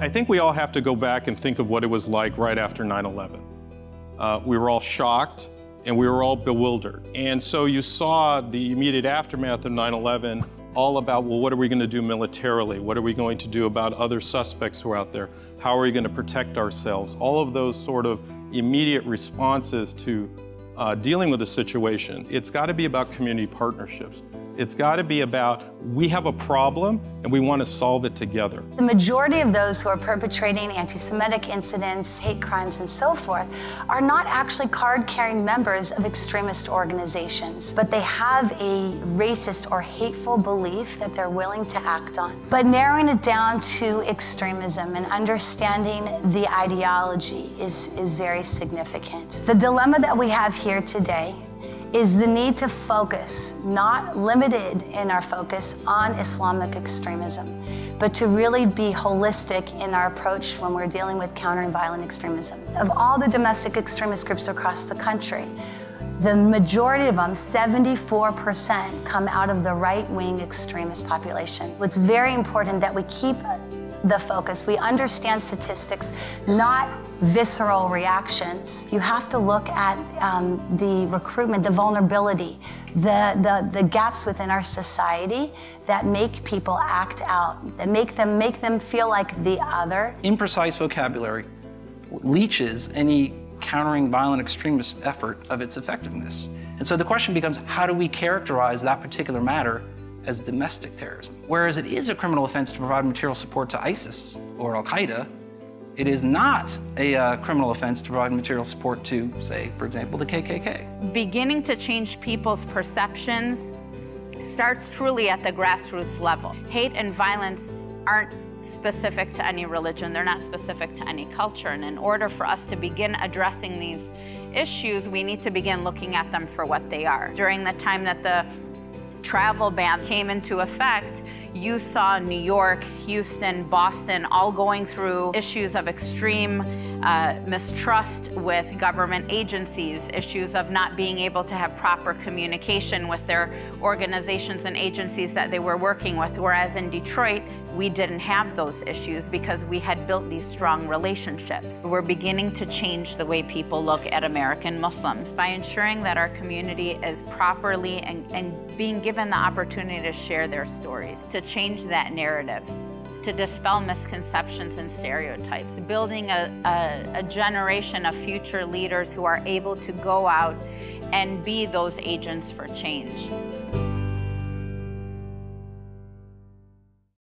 I think we all have to go back and think of what it was like right after 9/11. We were all shocked and we were all bewildered. And so you saw the immediate aftermath of 9/11 all about, well, what are we going to do militarily? What are we going to do about other suspects who are out there? How are we going to protect ourselves? All of those sort of immediate responses to dealing with the situation. It's got to be about community partnerships. It's got to be about, we have a problem and we want to solve it together. The majority of those who are perpetrating anti-Semitic incidents, hate crimes, and so forth are not actually card-carrying members of extremist organizations, but they have a racist or hateful belief that they're willing to act on. But narrowing it down to extremism and understanding the ideology is very significant. The dilemma that we have here today is the need to focus, not limited in our focus on Islamic extremism, but to really be holistic in our approach when we're dealing with countering violent extremism. Of all the domestic extremist groups across the country, the majority of them, 74%, come out of the right-wing extremist population. It's very important that we keep the focus. We understand statistics, not visceral reactions. You have to look at the recruitment, the vulnerability, the gaps within our society that make people act out, that make them feel like the other. Imprecise vocabulary leaches any countering violent extremist effort of its effectiveness. And so the question becomes, how do we characterize that particular matter as domestic terrorism? Whereas it is a criminal offense to provide material support to ISIS or Al-Qaeda, it is not a criminal offense to provide material support to, say, for example, the KKK. Beginning to change people's perceptions starts truly at the grassroots level. Hate and violence aren't specific to any religion, they're not specific to any culture, and in order for us to begin addressing these issues, we need to begin looking at them for what they are. During the time that the travel ban came into effect, you saw New York, Houston, Boston all going through issues of extreme mistrust with government agencies, issues of not being able to have proper communication with their organizations and agencies that they were working with, whereas in Detroit, we didn't have those issues because we had built these strong relationships. We're beginning to change the way people look at American Muslims by ensuring that our community is properly and being given the opportunity to share their stories, to change that narrative, to dispel misconceptions and stereotypes, building a generation of future leaders who are able to go out and be those agents for change.